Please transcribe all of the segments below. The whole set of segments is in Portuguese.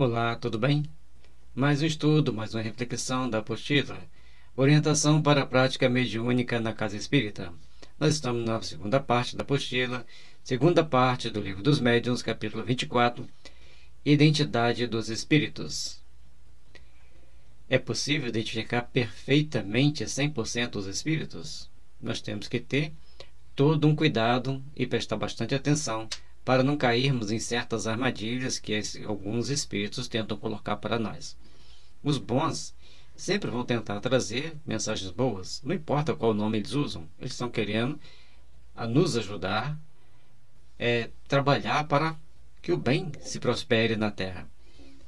Olá, tudo bem? Mais um estudo, mais uma reflexão da apostila. Orientação para a prática mediúnica na casa espírita. Nós estamos na segunda parte da apostila, segunda parte do Livro dos Médiuns, capítulo 24, Identidade dos Espíritos. É possível identificar perfeitamente 100% os espíritos? Nós temos que ter todo um cuidado e prestar bastante atenção para não cairmos em certas armadilhas que alguns espíritos tentam colocar para nós. Os bons sempre vão tentar trazer mensagens boas, não importa qual nome eles usam, eles estão querendo nos ajudar, trabalhar para que o bem se prospere na Terra.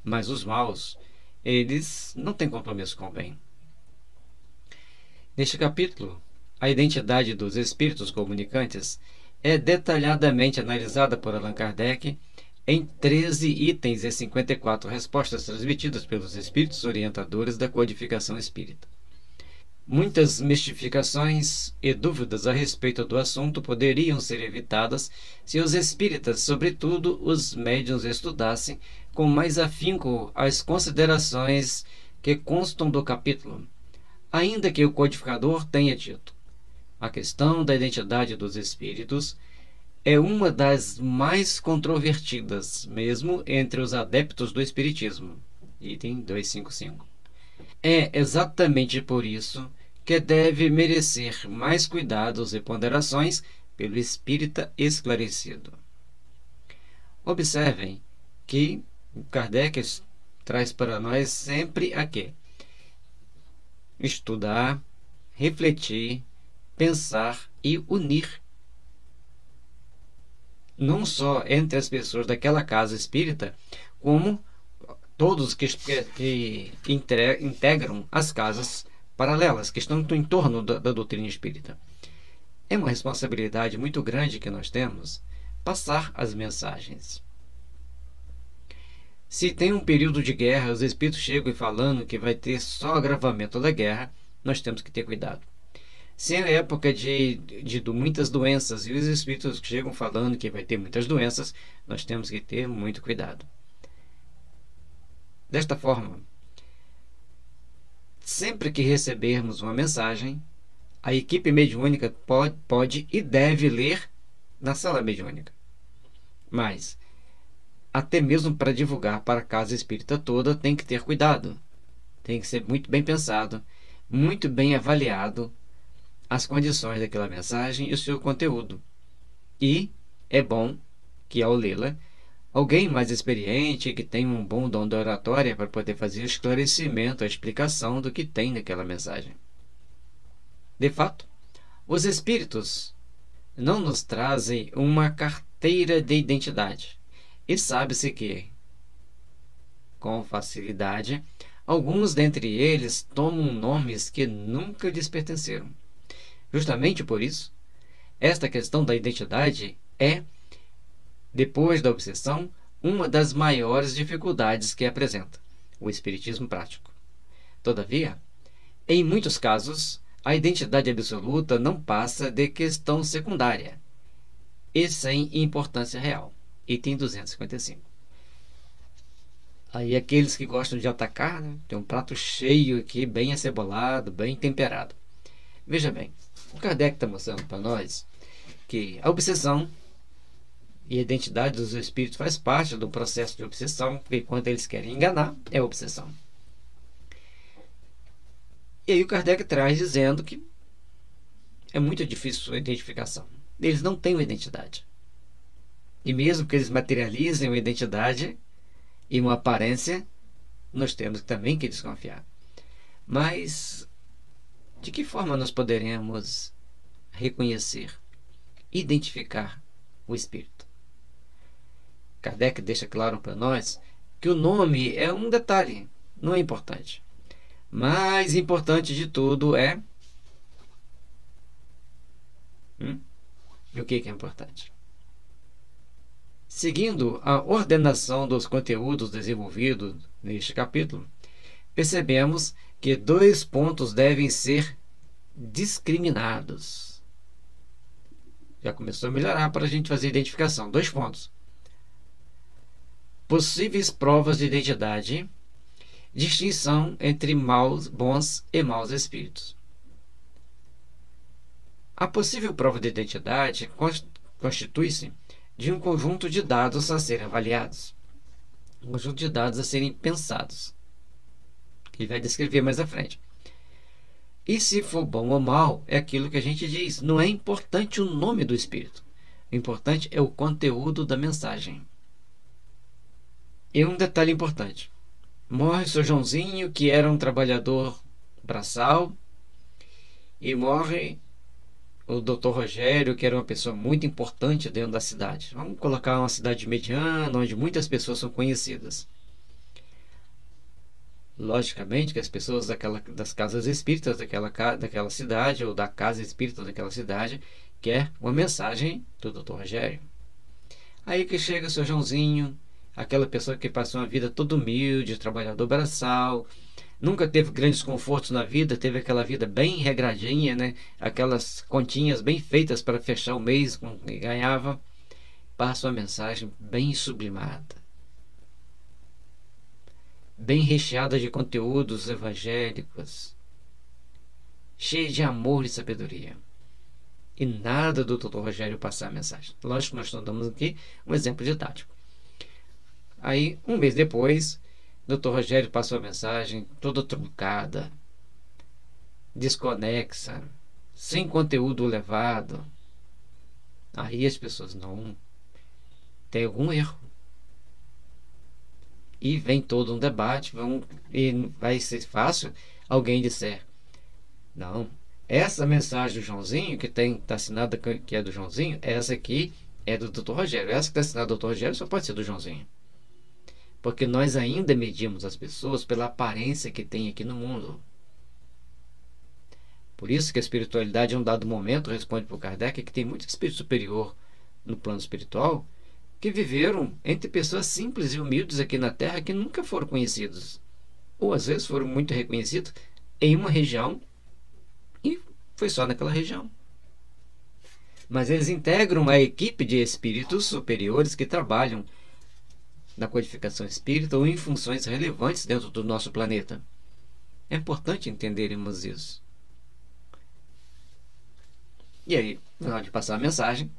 Mas os maus, eles não têm compromisso com o bem. Neste capítulo, a identidade dos espíritos comunicantes é detalhadamente analisada por Allan Kardec em 13 itens e 54 respostas transmitidas pelos espíritos orientadores da codificação espírita. Muitas mistificações e dúvidas a respeito do assunto poderiam ser evitadas se os espíritas, sobretudo os médiuns, estudassem com mais afinco as considerações que constam do capítulo, ainda que o codificador tenha dito: a questão da identidade dos espíritos é uma das mais controvertidas, mesmo entre os adeptos do espiritismo. Item 255. É exatamente por isso que deve merecer mais cuidados e ponderações pelo espírita esclarecido. Observem que Kardec traz para nós sempre aqui: estudar, refletir, pensar e unir, não só entre as pessoas daquela casa espírita, como todos que integram as casas paralelas, que estão em torno da doutrina espírita. É uma responsabilidade muito grande que nós temos passar as mensagens. Se tem um período de guerra, os espíritos chegam e falando que vai ter só agravamento da guerra, nós temos que ter cuidado. Se é época de muitas doenças e os espíritos chegam falando que vai ter muitas doenças, nós temos que ter muito cuidado. Desta forma, sempre que recebermos uma mensagem, a equipe mediúnica pode e deve ler na sala mediúnica. Mas, até mesmo para divulgar para a casa espírita toda, tem que ter cuidado. Tem que ser muito bem pensado, muito bem avaliado as condições daquela mensagem e o seu conteúdo. E é bom que, ao lê-la, alguém mais experiente, que tem um bom dom de oratória para poder fazer o esclarecimento, a explicação do que tem naquela mensagem. De fato, os espíritos não nos trazem uma carteira de identidade. E sabe-se que, com facilidade, alguns dentre eles tomam nomes que nunca lhes pertenceram. Justamente por isso, esta questão da identidade é, depois da obsessão, uma das maiores dificuldades que apresenta o espiritismo prático. Todavia, em muitos casos, a identidade absoluta não passa de questão secundária e sem importância real. Item 255. Aí aqueles que gostam de atacar, tem um prato cheio aqui, bem acebolado, bem temperado. Veja bem, o Kardec está mostrando para nós que a obsessão e a identidade dos espíritos faz parte do processo de obsessão, porque quando eles querem enganar, é obsessão. E aí o Kardec traz dizendo que é muito difícil a identificação. Eles não têm uma identidade. E mesmo que eles materializem uma identidade e uma aparência, nós temos também que desconfiar. Mas de que forma nós poderemos reconhecer, identificar o espírito? Kardec deixa claro para nós que o nome é um detalhe, não é importante. Mais importante de tudo é... o que é importante? Seguindo a ordenação dos conteúdos desenvolvidos neste capítulo, percebemos que 2 pontos devem ser discriminados. Já começou a melhorar para a gente fazer a identificação. 2 pontos. Possíveis provas de identidade. Distinção entre bons e maus espíritos. A possível prova de identidade constitui-se de um conjunto de dados a serem avaliados, um conjunto de dados a serem pensados, que ele vai descrever mais à frente. E se for bom ou mal, é aquilo que a gente diz. Não é importante o nome do espírito. O importante é o conteúdo da mensagem. E um detalhe importante. Morre o seu Joãozinho, que era um trabalhador braçal, e morre o Dr. Rogério, que era uma pessoa muito importante dentro da cidade. Vamos colocar uma cidade mediana, onde muitas pessoas são conhecidas. Logicamente que as pessoas das casas espíritas daquela cidade, ou da casa espírita daquela cidade, quer uma mensagem do Dr. Rogério. Aí que chega o seu Joãozinho, aquela pessoa que passou uma vida toda humilde, trabalhador braçal, nunca teve grandes confortos na vida, teve aquela vida bem regradinha, né? Aquelas continhas bem feitas para fechar o mês com o que ganhava. Passa uma mensagem bem sublimada, bem recheada de conteúdos evangélicos, cheia de amor e sabedoria. E nada do Dr. Rogério passar a mensagem. Lógico que nós estamos dando aqui um exemplo didático. Aí, um mês depois, Dr. Rogério passou a mensagem toda truncada, desconexa, sem conteúdo elevado. Aí as pessoas, não, tem algum erro. E vem todo um debate, e vai ser fácil alguém disser, não, essa mensagem do Joãozinho, que está assinada que é do Joãozinho, essa aqui é do Dr. Rogério. Essa que está assinada do Dr. Rogério só pode ser do Joãozinho. Porque nós ainda medimos as pessoas pela aparência que tem aqui no mundo. Por isso que a espiritualidade, em um dado momento, responde para o Kardec que tem muito espírito superior no plano espiritual que viveram entre pessoas simples e humildes aqui na Terra que nunca foram conhecidos. Ou às vezes foram muito reconhecidos em uma região e foi só naquela região. Mas eles integram a equipe de espíritos superiores que trabalham na codificação espírita ou em funções relevantes dentro do nosso planeta. É importante entendermos isso. E aí, na hora de passar a mensagem,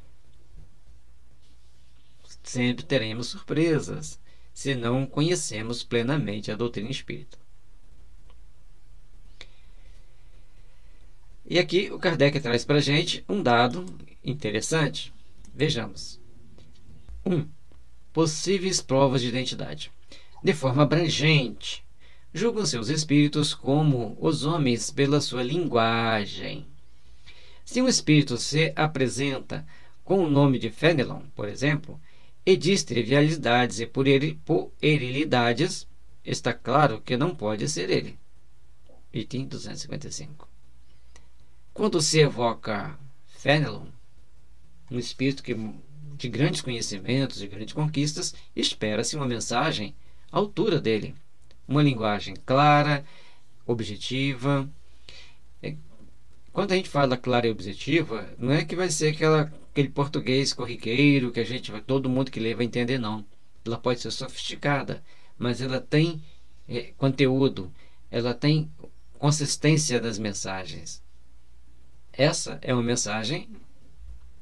sempre teremos surpresas, se não conhecemos plenamente a doutrina espírita. E aqui o Kardec traz para a gente um dado interessante. Vejamos. 1. Possíveis provas de identidade. De forma abrangente, julgam seus espíritos como os homens pela sua linguagem. Se um espírito se apresenta com o nome de Fenelon, por exemplo, e diz trivialidades e puerilidades, está claro que não pode ser ele. Item 255. Quando se evoca Fenelon, um espírito de grandes conhecimentos, de grandes conquistas, espera-se uma mensagem à altura dele. Uma linguagem clara, objetiva. Quando a gente fala clara e objetiva, não é que vai ser aquele português corriqueiro que todo mundo que lê vai entender, não. Ela pode ser sofisticada, mas ela tem conteúdo, ela tem consistência das mensagens. Essa é uma mensagem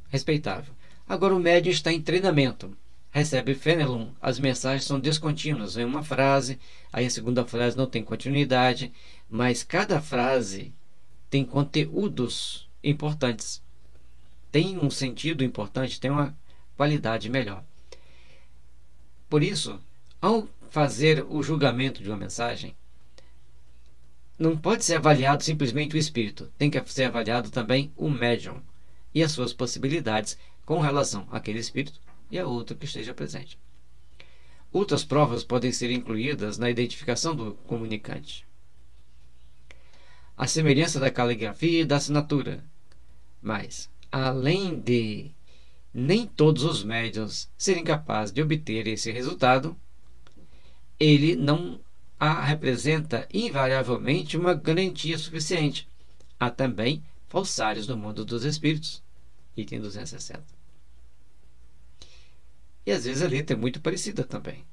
respeitável. Agora o médium está em treinamento. Recebe Fenelon, as mensagens são descontínuas. Vem uma frase, aí a segunda frase não tem continuidade, mas cada frase tem conteúdos importantes. Tem um sentido importante, tem uma qualidade melhor. Por isso, ao fazer o julgamento de uma mensagem, não pode ser avaliado simplesmente o espírito. Tem que ser avaliado também o médium e as suas possibilidades com relação àquele espírito e a outro que esteja presente. Outras provas podem ser incluídas na identificação do comunicante. A semelhança da caligrafia e da assinatura. Mas, além de nem todos os médiuns serem capazes de obter esse resultado, ele não representa invariavelmente uma garantia suficiente. Há também falsários no mundo dos espíritos. Item 260. E às vezes a letra é muito parecida também.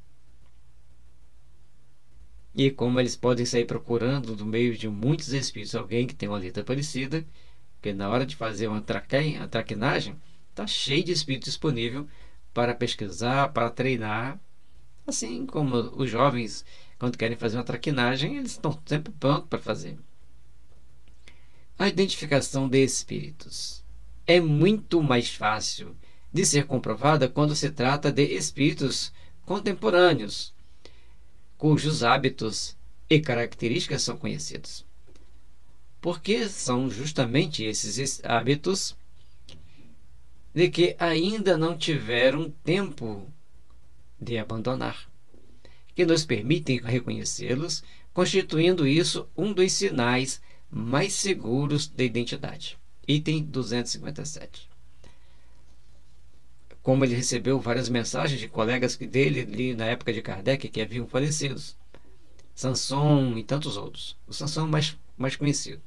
E como eles podem sair procurando no meio de muitos espíritos alguém que tem uma letra parecida, porque na hora de fazer uma traquinagem, está cheio de espírito disponível para pesquisar, para treinar. Assim como os jovens, quando querem fazer uma traquinagem, eles estão sempre prontos para fazer. A identificação de espíritos é muito mais fácil de ser comprovada quando se trata de espíritos contemporâneos, cujos hábitos e características são conhecidos. Porque são justamente esses hábitos de que ainda não tiveram tempo de abandonar, que nos permitem reconhecê-los, constituindo isso um dos sinais mais seguros da identidade. Item 257. Como ele recebeu várias mensagens de colegas dele ali na época de Kardec que haviam falecido, Sanson e tantos outros. O Sanson mais conhecido.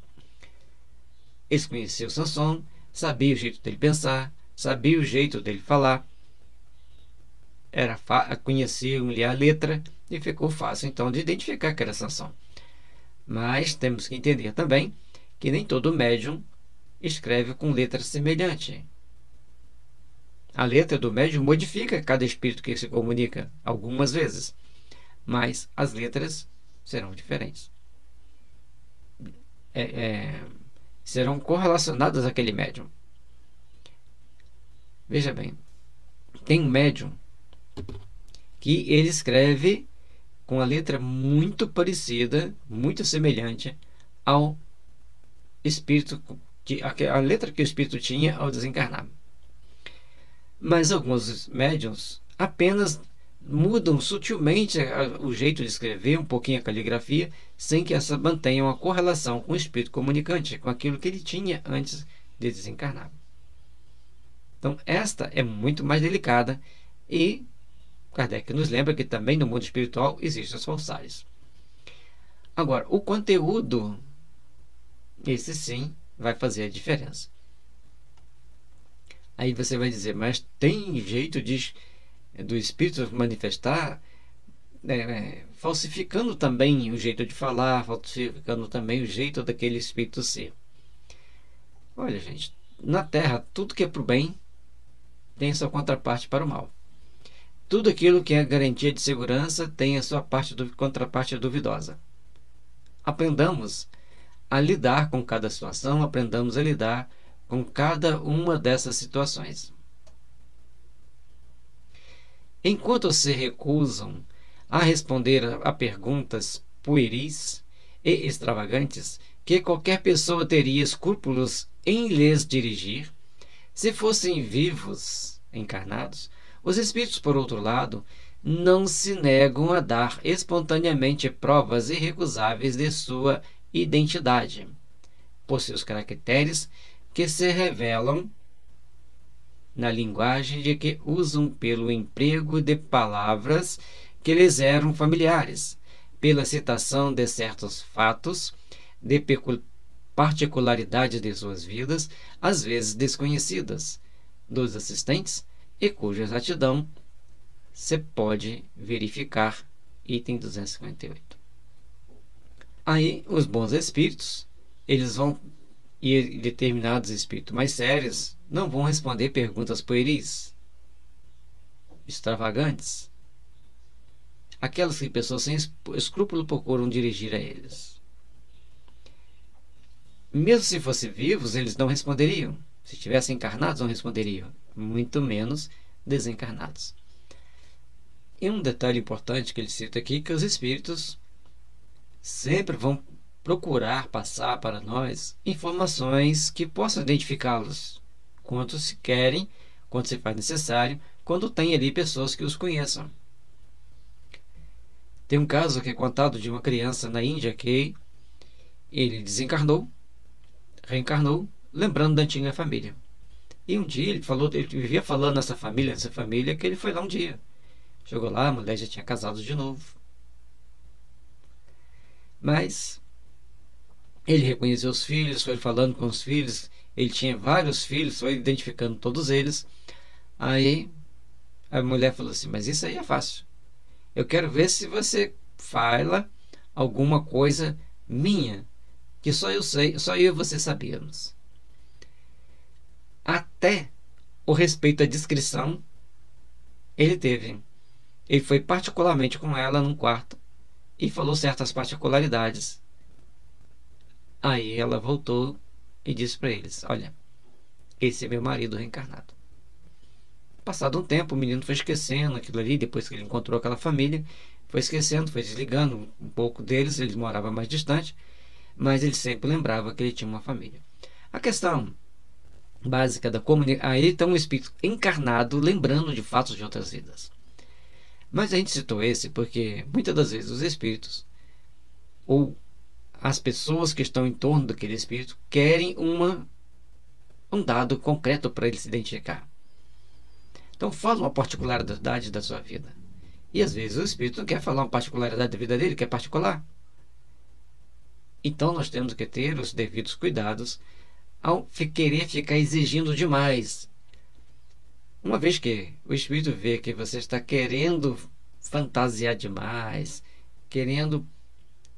Eles conheciam o Sanson, sabia o jeito dele pensar, sabia o jeito dele falar, conheciam-lhe a letra e ficou fácil então de identificar que era Sanson. Mas temos que entender também que nem todo médium escreve com letra semelhante. A letra do médium modifica cada espírito que se comunica algumas vezes, mas as letras serão diferentes. Serão correlacionadas àquele médium. Veja bem, tem um médium que ele escreve com a letra muito parecida, muito semelhante ao espírito, a letra que o espírito tinha ao desencarnar. Mas alguns médiuns apenas mudam sutilmente o jeito de escrever, um pouquinho a caligrafia, sem que essa mantenha uma correlação com o espírito comunicante, com aquilo que ele tinha antes de desencarnar. Então, esta é muito mais delicada e Kardec nos lembra que também no mundo espiritual existem os falsários. Agora, o conteúdo, esse sim, vai fazer a diferença. Aí você vai dizer, mas tem jeito do espírito manifestar, falsificando também o jeito de falar, falsificando também o jeito daquele espírito ser. Olha, gente, na Terra, tudo que é para o bem tem a sua contraparte para o mal. Tudo aquilo que é garantia de segurança tem a sua contraparte duvidosa. Aprendamos a lidar com cada situação, aprendamos a lidar com cada uma dessas situações. Enquanto se recusam a responder a perguntas pueris e extravagantes que qualquer pessoa teria escrúpulos em lhes dirigir, se fossem vivos, encarnados, os espíritos, por outro lado, não se negam a dar espontaneamente provas irrecusáveis de sua identidade, por seus caracteres que se revelam na linguagem de que usam pelo emprego de palavras que lhes eram familiares, pela citação de certos fatos, de particularidades de suas vidas, às vezes desconhecidas, dos assistentes e cuja exatidão se pode verificar. Item 258. Aí, os bons espíritos, eles vão, e determinados espíritos mais sérios, não vão responder perguntas pueris, extravagantes, aquelas que pessoas sem escrúpulo procuram dirigir a eles. Mesmo se fossem vivos, eles não responderiam. Se estivessem encarnados, não responderiam, muito menos desencarnados. E um detalhe importante que ele cita aqui, que os espíritos sempre vão procurar passar para nós informações que possam identificá-los, quanto se querem, quanto se faz necessário, quando tem ali pessoas que os conheçam. Tem um caso que é contado de uma criança na Índia que ele desencarnou, reencarnou, lembrando da antiga família. E um dia ele vivia falando nessa família, que ele foi lá um dia. Chegou lá, a mulher já tinha casado de novo. Mas ele reconheceu os filhos, foi falando com os filhos. Ele tinha vários filhos, foi identificando todos eles. Aí a mulher falou assim, mas isso aí é fácil. Eu quero ver se você fala alguma coisa minha que só eu sei, só eu e você sabíamos. Até o respeito à discrição ele teve. Ele foi particularmente com ela num quarto e falou certas particularidades. Aí ela voltou e disse para eles: olha, esse é meu marido reencarnado. Passado um tempo, o menino foi esquecendo aquilo ali, depois que ele encontrou aquela família, foi esquecendo, foi desligando um pouco deles, ele morava mais distante, mas ele sempre lembrava que ele tinha uma família. A questão básica da comunicação, aí está um espírito encarnado lembrando de fatos de outras vidas. Mas a gente citou esse porque muitas das vezes os espíritos ou as pessoas que estão em torno daquele espírito querem um dado concreto para ele se identificar. Então fala uma particularidade da sua vida. E às vezes o espírito não quer falar uma particularidade da vida dele, quer particular. Então nós temos que ter os devidos cuidados ao querer ficar exigindo demais. Uma vez que o espírito vê que você está querendo fantasiar demais, querendo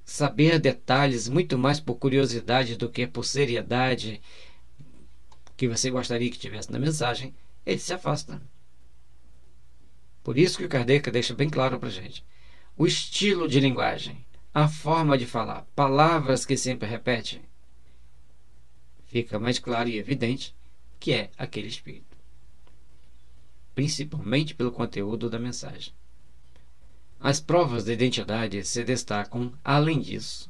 saber detalhes muito mais por curiosidade do que por seriedade que você gostaria que tivesse na mensagem, ele se afasta. Por isso que o Kardec deixa bem claro para a gente: o estilo de linguagem, a forma de falar, palavras que sempre repete, fica mais claro e evidente que é aquele espírito, principalmente pelo conteúdo da mensagem. As provas de identidade se destacam, além disso,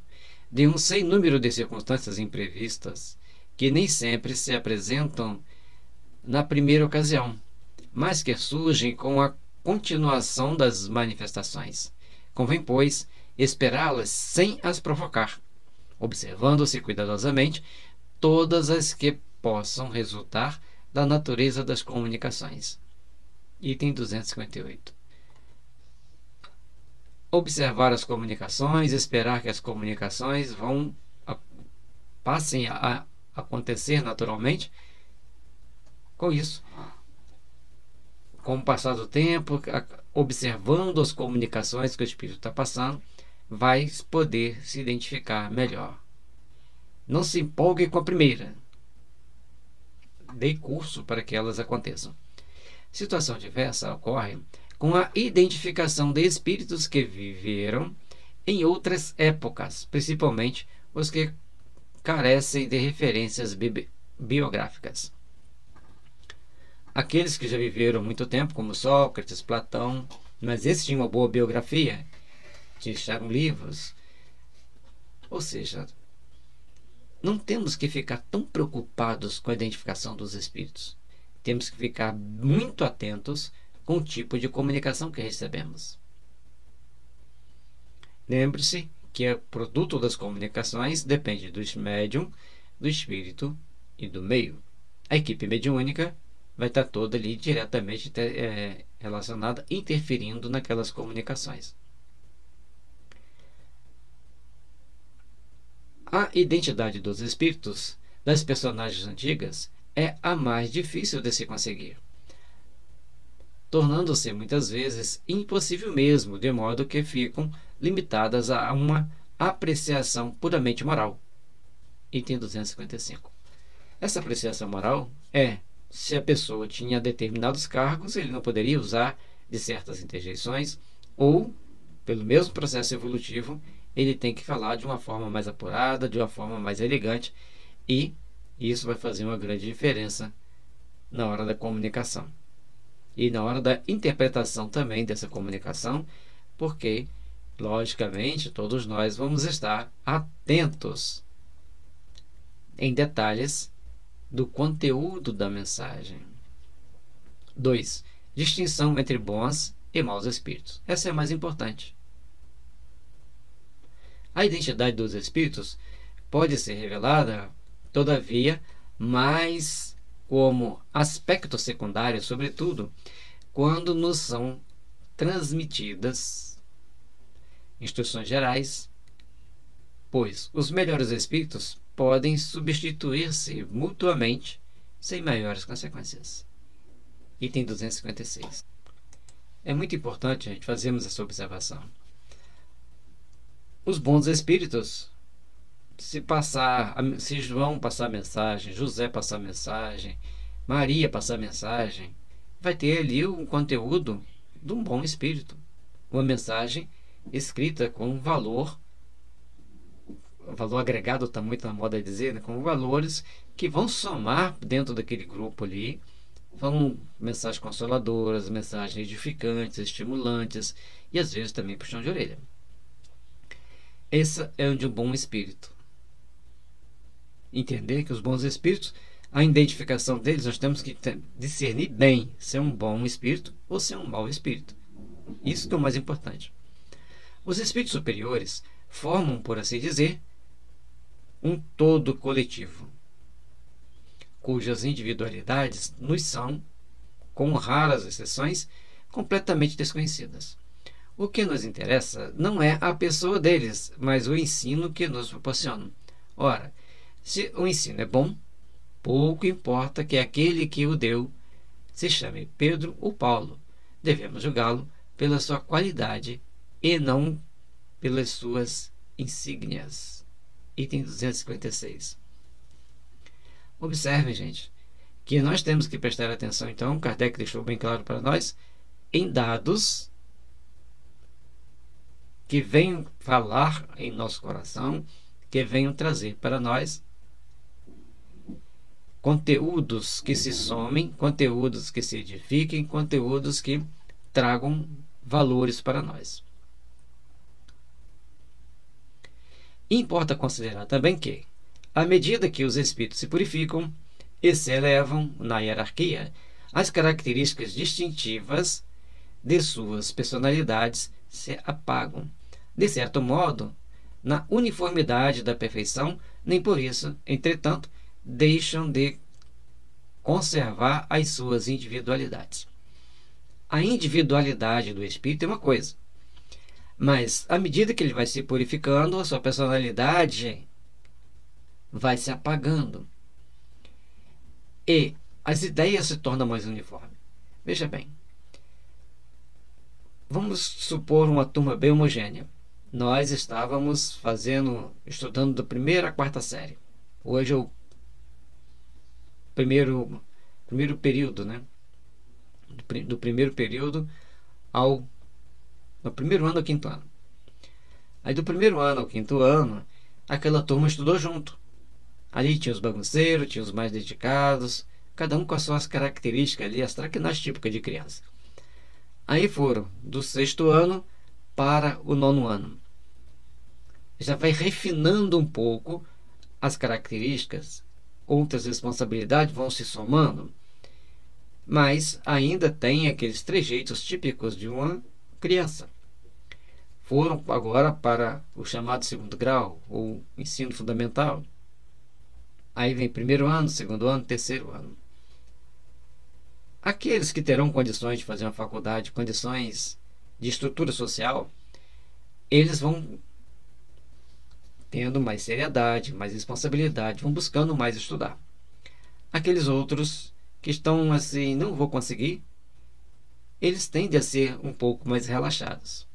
de um sem número de circunstâncias imprevistas que nem sempre se apresentam na primeira ocasião, mas que surgem com a continuação das manifestações. Convém, pois, esperá-las sem as provocar, observando-se cuidadosamente todas as que possam resultar da natureza das comunicações. Item 258. Observar as comunicações, esperar que as comunicações passem a acontecer naturalmente. Com isso, com o passar do tempo, observando as comunicações que o espírito está passando, vai poder se identificar melhor. Não se empolgue com a primeira. Dê curso para que elas aconteçam. Situação diversa ocorre com a identificação de espíritos que viveram em outras épocas, principalmente os que carecem de referências biográficas. Aqueles que já viveram muito tempo, como Sócrates, Platão, mas esses tinham uma boa biografia, deixaram livros. Ou seja, não temos que ficar tão preocupados com a identificação dos espíritos. Temos que ficar muito atentos com o tipo de comunicação que recebemos. Lembre-se que o produto das comunicações depende do médium, do espírito e do meio. A equipe mediúnica vai estar toda ali diretamente relacionada, interferindo naquelas comunicações. A identidade dos espíritos das personagens antigas é a mais difícil de se conseguir, tornando-se muitas vezes impossível mesmo, de modo que ficam limitadas a uma apreciação puramente moral. Item 255. Essa apreciação moral é: se a pessoa tinha determinados cargos, ele não poderia usar de certas interjeições, ou, pelo mesmo processo evolutivo, ele tem que falar de uma forma mais apurada, de uma forma mais elegante, e isso vai fazer uma grande diferença na hora da comunicação. E na hora da interpretação também dessa comunicação, porque, logicamente, todos nós vamos estar atentos em detalhes do conteúdo da mensagem. 2. Distinção entre bons e maus espíritos. Essa é a mais importante. A identidade dos espíritos pode ser revelada, todavia, mais como aspecto secundário, sobretudo quando nos são transmitidas instruções gerais, pois os melhores espíritos podem substituir-se mutuamente sem maiores consequências. Item 256. É muito importante a gente fazermos essa observação. os bons espíritos, se João passar mensagem, José passar mensagem, Maria passar mensagem, vai ter ali um conteúdo de um bom espírito, uma mensagem escrita com valor agregado, está muito na moda dizer, né? Com valores que vão somar dentro daquele grupo ali. São mensagens consoladoras, mensagens edificantes, estimulantes e às vezes também puxão de orelha. Esse é de um bom espírito. Entender que os bons espíritos, a identificação deles, nós temos que discernir bem se é um bom espírito ou se é um mau espírito. Isso que é o mais importante. Os espíritos superiores formam, por assim dizer, um todo coletivo, cujas individualidades nos são, com raras exceções, completamente desconhecidas. O que nos interessa não é a pessoa deles, mas o ensino que nos proporcionam. Ora, se o ensino é bom, pouco importa que aquele que o deu se chame Pedro ou Paulo. Devemos julgá-lo pela sua qualidade e não pelas suas insígnias. Item 256. Observem, gente, que nós temos que prestar atenção, então, Kardec deixou bem claro para nós, em dados que venham falar em nosso coração, que venham trazer para nós conteúdos que se somem, conteúdos que se edifiquem, conteúdos que tragam valores para nós. Importa considerar também que, à medida que os espíritos se purificam e se elevam na hierarquia, as características distintivas de suas personalidades se apagam. De certo modo, na uniformidade da perfeição, nem por isso, entretanto, deixam de conservar as suas individualidades. A individualidade do espírito é uma coisa, mas à medida que ele vai se purificando, a sua personalidade vai se apagando e as ideias se tornam mais uniformes. Veja bem, vamos supor uma turma bem homogênea. Nós estávamos estudando da primeira à quarta série. Hoje é o primeiro período, né? Do primeiro período no primeiro ano ao quinto ano. Aí do primeiro ano ao quinto ano, aquela turma estudou junto. Ali tinha os bagunceiros, tinha os mais dedicados, cada um com as suas características ali, as traquinagens típicas de criança. Aí foram do sexto ano para o nono ano. Já vai refinando um pouco as características, outras responsabilidades vão se somando, mas ainda tem aqueles trejeitos típicos de uma criança. Foram agora para o chamado segundo grau, ou ensino fundamental. Aí vem primeiro ano, segundo ano, terceiro ano. Aqueles que terão condições de fazer uma faculdade, condições de estrutura social, eles vão tendo mais seriedade, mais responsabilidade, vão buscando mais estudar. Aqueles outros que estão assim, não vou conseguir, eles tendem a ser um pouco mais relaxados.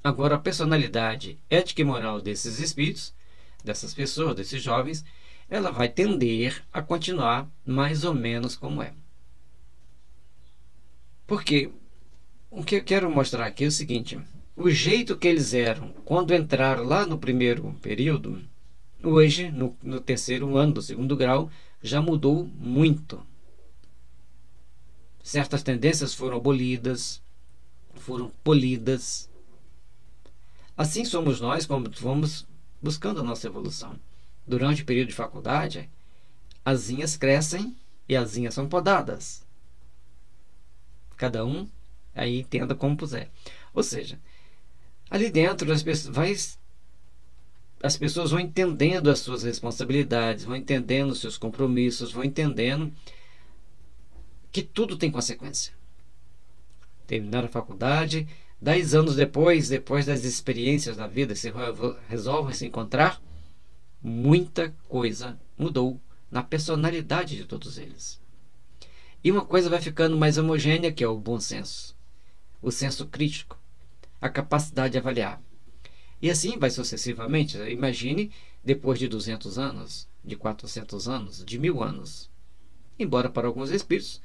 Agora, a personalidade ética e moral desses espíritos, dessas pessoas, desses jovens, ela vai tender a continuar mais ou menos como é. Porque o que eu quero mostrar aqui é o seguinte: o jeito que eles eram quando entraram lá no primeiro período, hoje, no terceiro ano do segundo grau, já mudou muito. Certas tendências foram abolidas, foram polidas. Assim somos nós, como vamos buscando a nossa evolução. Durante o período de faculdade, as linhas crescem e as linhas são podadas. Cada um aí entenda como puser. Ou seja, ali dentro as pessoas vão entendendo as suas responsabilidades, vão entendendo os seus compromissos, vão entendendo que tudo tem consequência. Terminar a faculdade, 10 anos depois das experiências da vida, se resolvem se encontrar, muita coisa mudou na personalidade de todos eles. E uma coisa vai ficando mais homogênea, que é o bom senso, o senso crítico, a capacidade de avaliar. E assim vai sucessivamente. Imagine depois de 200 anos, de 400 anos, de 1000 anos. Embora para alguns espíritos,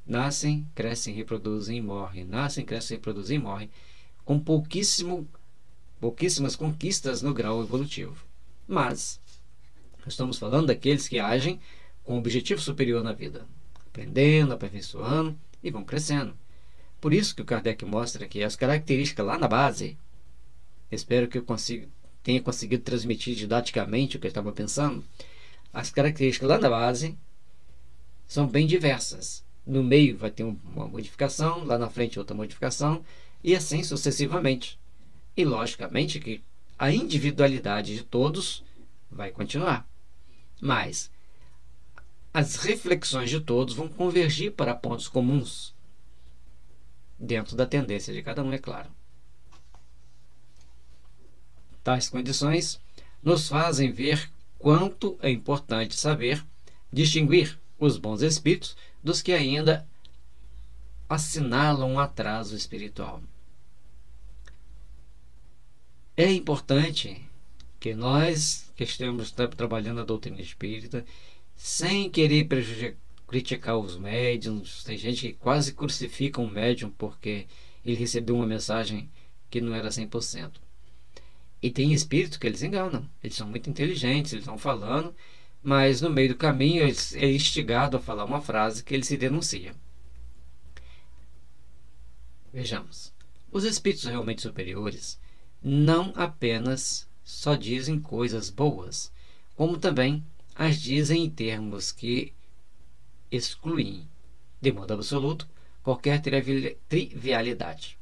nascem, crescem, reproduzem e morrem. Nascem, crescem, reproduzem e morrem. Com pouquíssimas conquistas no grau evolutivo. Mas estamos falando daqueles que agem com um objetivo superior na vida, aprendendo, aperfeiçoando e vão crescendo. Por isso que o Kardec mostra que as características lá na base, espero que eu tenha conseguido transmitir didaticamente o que eu estava pensando, as características lá na base são bem diversas. No meio vai ter uma modificação, lá na frente outra modificação, e assim sucessivamente. E logicamente que a individualidade de todos vai continuar. Mas as reflexões de todos vão convergir para pontos comuns, dentro da tendência de cada um, é claro. Tais condições nos fazem ver quanto é importante saber distinguir os bons espíritos dos que ainda assinalam um atraso espiritual. É importante que nós que estamos trabalhando a doutrina espírita, sem querer criticar os médiums, tem gente que quase crucifica um médium porque ele recebeu uma mensagem que não era 100%. E tem espíritos que eles enganam, eles são muito inteligentes, eles estão falando, mas no meio do caminho é instigado a falar uma frase que ele se denuncia. Vejamos, os espíritos realmente superiores não apenas só dizem coisas boas, como também as dizem em termos que excluem, de modo absoluto, qualquer trivialidade.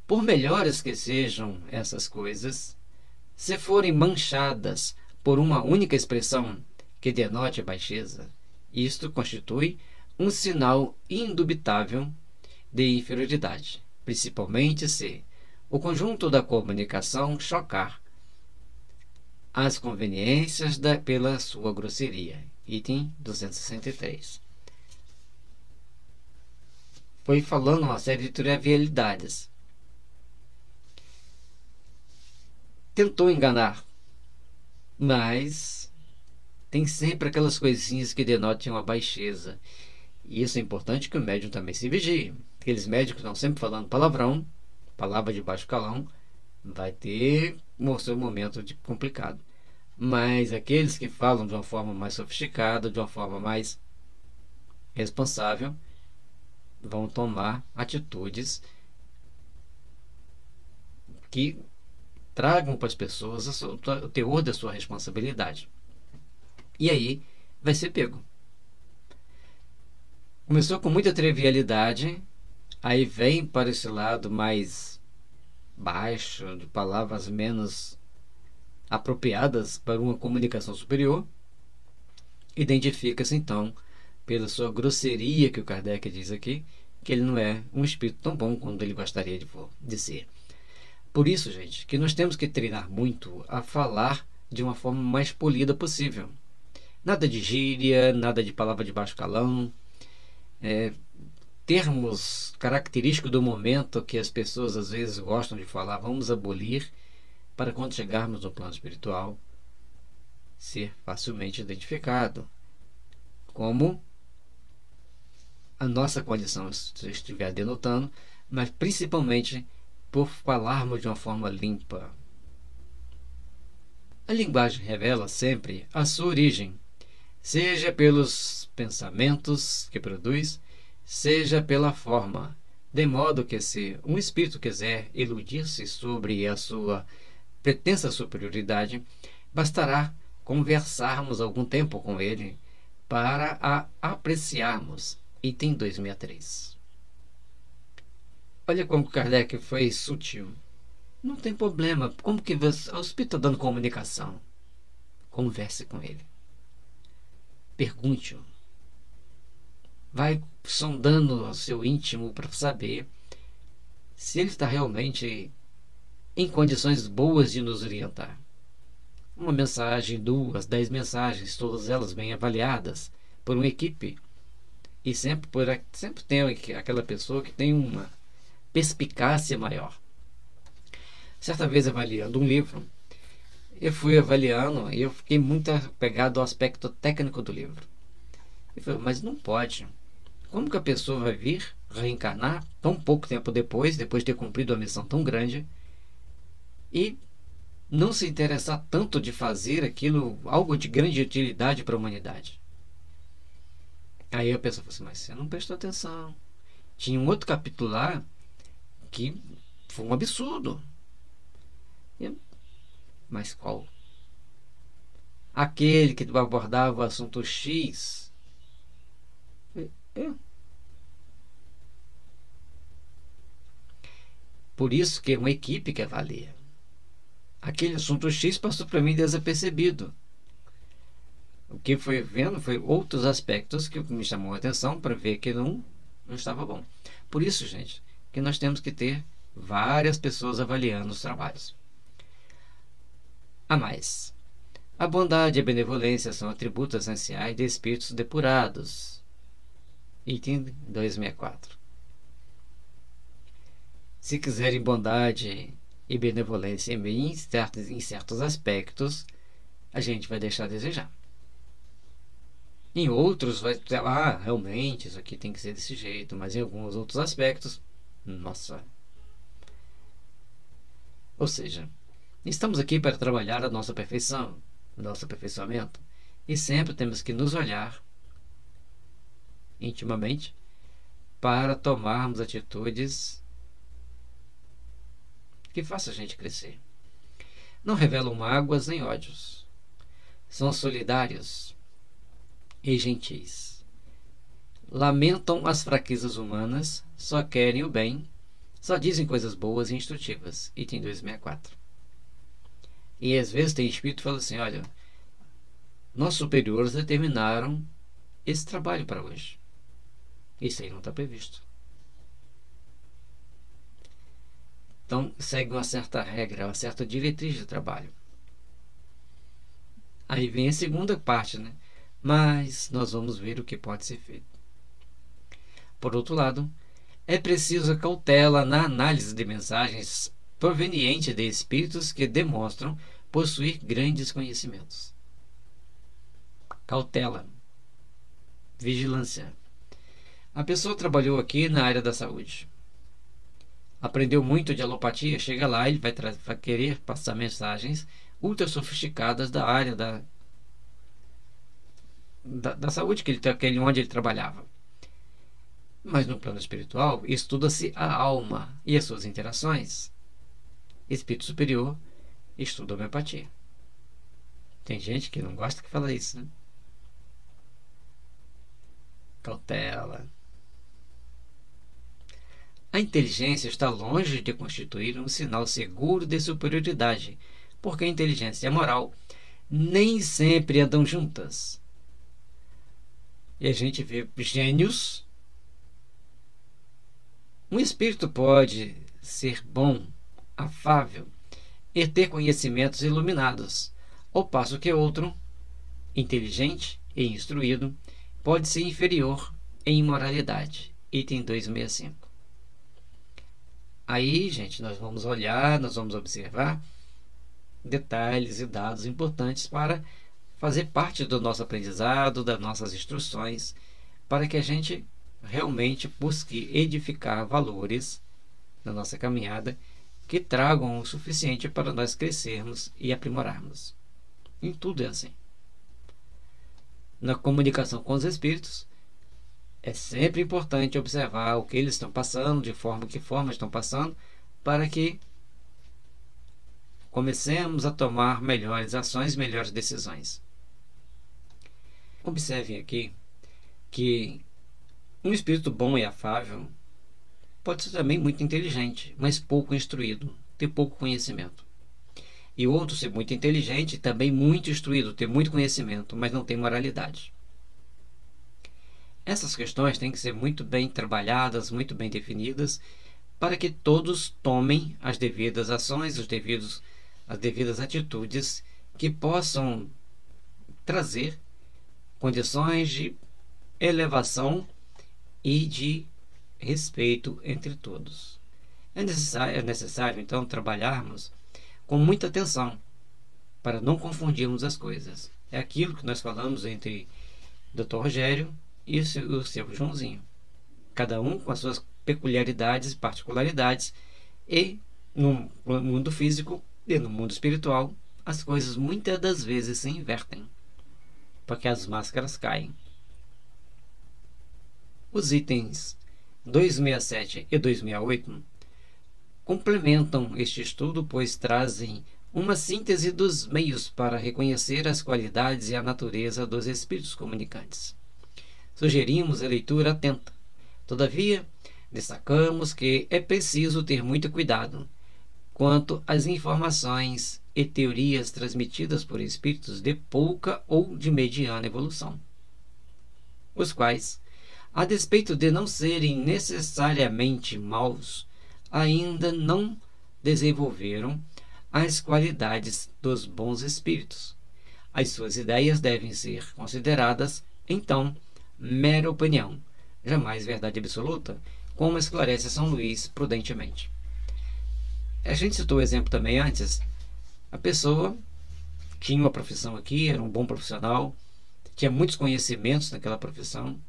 Por melhores que sejam essas coisas, se forem manchadas por uma única expressão que denote baixeza, isto constitui um sinal indubitável de inferioridade, principalmente se o conjunto da comunicação chocar as conveniências pela sua grosseria. Item 263. Foi falando uma série de trivialidades. Tentou enganar, mas tem sempre aquelas coisinhas que denotam uma baixeza. E isso é importante que o médium também se vigie. Aqueles médicos que estão sempre falando palavrão, palavra de baixo calão, vai ter o seu momento complicado. Mas aqueles que falam de uma forma mais sofisticada, de uma forma mais responsável, vão tomar atitudes que tragam para as pessoas o teor da sua responsabilidade. E aí vai ser pego. Começou com muita trivialidade, aí vem para esse lado mais baixo, de palavras menos apropriadas para uma comunicação superior, identifica-se então pela sua grosseria, que o Kardec diz aqui, que ele não é um espírito tão bom quanto ele gostaria de ser. Por isso, gente, que nós temos que treinar muito a falar de uma forma mais polida possível. Nada de gíria, nada de palavra de baixo calão, termos característicos do momento que as pessoas às vezes gostam de falar, vamos abolir, para quando chegarmos no plano espiritual, ser facilmente identificado, como a nossa condição estiver denotando, mas principalmente por falarmos de uma forma limpa. A linguagem revela sempre a sua origem, seja pelos pensamentos que produz, seja pela forma, de modo que se um espírito quiser iludir-se sobre a sua pretensa superioridade, bastará conversarmos algum tempo com ele para a apreciarmos. Item 263. Olha como Kardec foi sutil. Não tem problema. Como que o espírito está dando comunicação? Converse com ele. Pergunte-o. Vai sondando o seu íntimo para saber se ele está realmente em condições boas de nos orientar. Uma mensagem, 2, 10 mensagens, todas elas bem avaliadas por uma equipe. E sempre tem aquela pessoa que tem uma perspicácia maior. Certa vez, avaliando um livro, eu fui avaliando e eu fiquei muito apegado ao aspecto técnico do livro. Eu falei, mas não pode. Como que a pessoa vai vir reencarnar tão pouco tempo depois de ter cumprido uma missão tão grande, e não se interessar tanto de fazer aquilo, algo de grande utilidade para a humanidade? Aí a pessoa falou assim, mas você não prestou atenção. Tinha um outro capítulo lá que foi um absurdo. Mas qual? Aquele que abordava o assunto X. Por isso que é uma equipe que avalia. Aquele assunto X passou para mim desapercebido. O que foi vendo foi outros aspectos que me chamou a atenção para ver que não estava bom. Por isso, gente, que nós temos que ter várias pessoas avaliando os trabalhos. A mais, a bondade e a benevolência são atributos essenciais de espíritos depurados. Item 264. Se quiserem bondade e benevolência em certos aspectos, a gente vai deixar a desejar. Em outros vai dizer, realmente isso aqui tem que ser desse jeito, mas em alguns outros aspectos, nossa. Ou seja, estamos aqui para trabalhar a nossa perfeição, o nosso aperfeiçoamento, e sempre temos que nos olhar intimamente para tomarmos atitudes que façam a gente crescer. Não revelam mágoas nem ódios. São solidários e gentis. Lamentam as fraquezas humanas, só querem o bem, só dizem coisas boas e instrutivas. Item 264. E às vezes tem espírito que fala assim, olha, nossos superiores determinaram esse trabalho para hoje. Isso aí não está previsto. Então, segue uma certa regra, uma certa diretriz de trabalho. Aí vem a segunda parte, né? Mas nós vamos ver o que pode ser feito. Por outro lado, é preciso cautela na análise de mensagens provenientes de espíritos que demonstram possuir grandes conhecimentos. Cautela. Vigilância. A pessoa trabalhou aqui na área da saúde. Aprendeu muito de alopatia, chega lá e vai querer passar mensagens ultra sofisticadas da área da saúde onde ele trabalhava. Mas no plano espiritual, estuda-se a alma e as suas interações. Espírito superior estuda a homeopatia. Tem gente que não gosta que fala isso, né? Cautela. A inteligência está longe de constituir um sinal seguro de superioridade, porque a inteligência e a moral nem sempre andam juntas. E a gente vê gênios. Um espírito pode ser bom, afável e ter conhecimentos iluminados, ao passo que outro, inteligente e instruído, pode ser inferior em imoralidade. Item 265. Aí, gente, nós vamos olhar, nós vamos observar detalhes e dados importantes para fazer parte do nosso aprendizado, das nossas instruções, para que a gente realmente busque edificar valores na nossa caminhada que tragam o suficiente para nós crescermos e aprimorarmos. Em tudo é assim. Na comunicação com os espíritos, é sempre importante observar o que eles estão passando, de que forma estão passando, para que comecemos a tomar melhores ações, melhores decisões. Observem aqui que um espírito bom e afável pode ser também muito inteligente, mas pouco instruído, ter pouco conhecimento. E outro ser muito inteligente, também muito instruído, ter muito conhecimento, mas não tem moralidade. Essas questões têm que ser muito bem trabalhadas, muito bem definidas, para que todos tomem as devidas ações, as devidas atitudes que possam trazer condições de elevação e de respeito entre todos. É necessário, então, trabalharmos com muita atenção para não confundirmos as coisas. É aquilo que nós falamos entre Dr. Rogério e o seu Joãozinho. Cada um com as suas peculiaridades e particularidades, e no mundo físico e no mundo espiritual, as coisas muitas das vezes se invertem, porque as máscaras caem. Os itens 267 e 268 complementam este estudo, pois trazem uma síntese dos meios para reconhecer as qualidades e a natureza dos espíritos comunicantes. Sugerimos a leitura atenta. Todavia, destacamos que é preciso ter muito cuidado quanto às informações e teorias transmitidas por espíritos de pouca ou de mediana evolução, os quais, a despeito de não serem necessariamente maus, ainda não desenvolveram as qualidades dos bons espíritos. As suas ideias devem ser consideradas, então, mera opinião, jamais verdade absoluta, como esclarece São Luís prudentemente. A gente citou o exemplo também antes. A pessoa tinha uma profissão aqui, era um bom profissional, tinha muitos conhecimentos naquela profissão,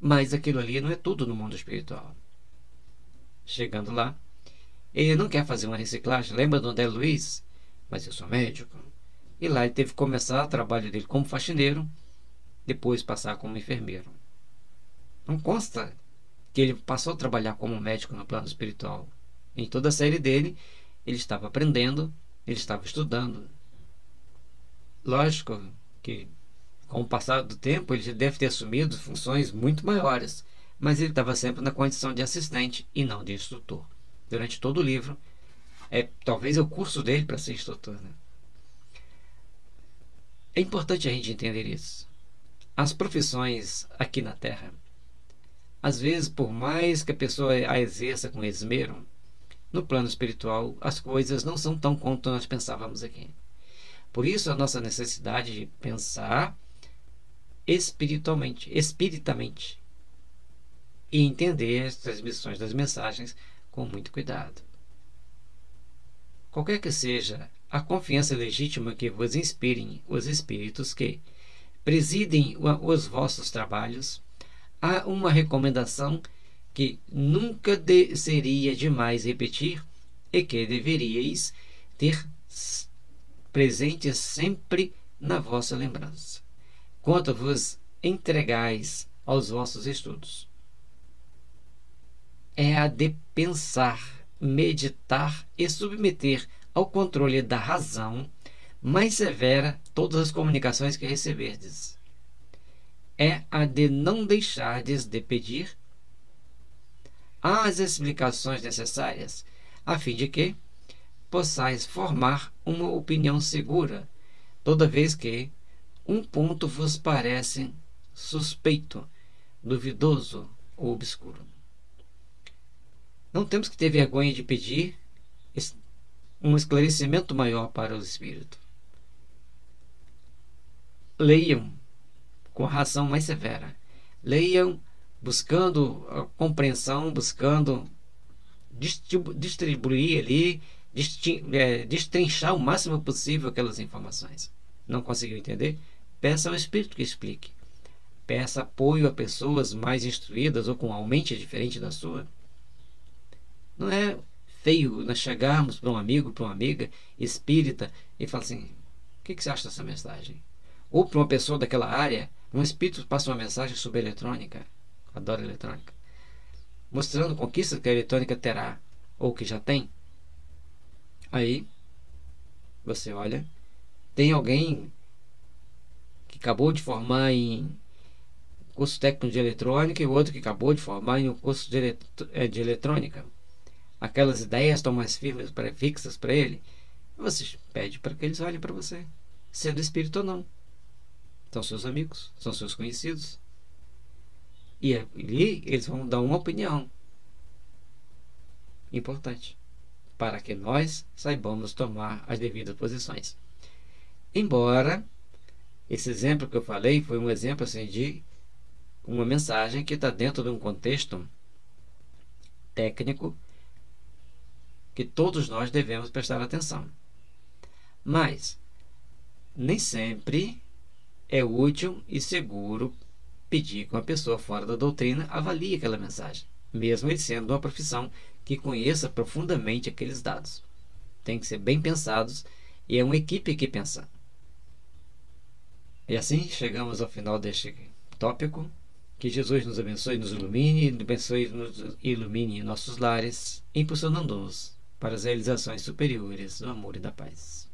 mas aquilo ali não é tudo no mundo espiritual. Chegando lá, ele não quer fazer uma reciclagem. Lembra do André Luiz? Mas eu sou médico. E lá ele teve que começar o trabalho dele como faxineiro, depois passar como enfermeiro. Não consta que ele passou a trabalhar como médico no plano espiritual. Em toda a série dele, ele estava aprendendo, ele estava estudando. Lógico que, com o passar do tempo, ele já deve ter assumido funções muito maiores, mas ele estava sempre na condição de assistente e não de instrutor. Durante todo o livro, talvez é o curso dele para ser instrutor, né? É importante a gente entender isso. As profissões aqui na Terra, às vezes, por mais que a pessoa a exerça com esmero, no plano espiritual, as coisas não são tão quanto nós pensávamos aqui. Por isso, a nossa necessidade de pensar espiritamente, e entender as transmissões das mensagens com muito cuidado. Qualquer que seja a confiança legítima que vos inspirem os espíritos que presidem os vossos trabalhos, há uma recomendação que nunca seria demais repetir e que deveríeis ter presente sempre na vossa lembrança, quanto vos entregais aos vossos estudos. É a de pensar, meditar e submeter ao controle da razão mais severa todas as comunicações que receberdes. É a de não deixardes de pedir as explicações necessárias, a fim de que possais formar uma opinião segura, toda vez que um ponto vos parece suspeito, duvidoso ou obscuro. Não temos que ter vergonha de pedir um esclarecimento maior para o espírito. Leiam com a razão mais severa. Leiam buscando a compreensão, buscando distribuir ali, destrinchar o máximo possível aquelas informações. Não conseguiu entender? Peça ao Espírito que explique. Peça apoio a pessoas mais instruídas ou com uma mente diferente da sua. Não é feio nós chegarmos para um amigo, para uma amiga espírita e falar assim: o que você acha dessa mensagem? Ou para uma pessoa daquela área, um espírito passa uma mensagem sobre eletrônica, adoro eletrônica, mostrando conquistas que a eletrônica terá ou que já tem. Aí você olha, tem alguém que acabou de formar em curso técnico de eletrônica e o outro que acabou de formar em um curso de eletrônica. Aquelas ideias estão mais firmes, fixas para ele. Você pede para que eles olhem para você, sendo espírito ou não. São seus amigos, são seus conhecidos. E ali eles vão dar uma opinião importante para que nós saibamos tomar as devidas posições. Embora esse exemplo que eu falei foi um exemplo assim, de uma mensagem que está dentro de um contexto técnico que todos nós devemos prestar atenção. Mas nem sempre é útil e seguro pedir que uma pessoa fora da doutrina avalie aquela mensagem, mesmo ele sendo uma profissão que conheça profundamente aqueles dados. Tem que ser bem pensados e é uma equipe que pensa. E assim chegamos ao final deste tópico. Que Jesus nos abençoe, nos ilumine em nossos lares, impulsionando-nos para as realizações superiores do amor e da paz.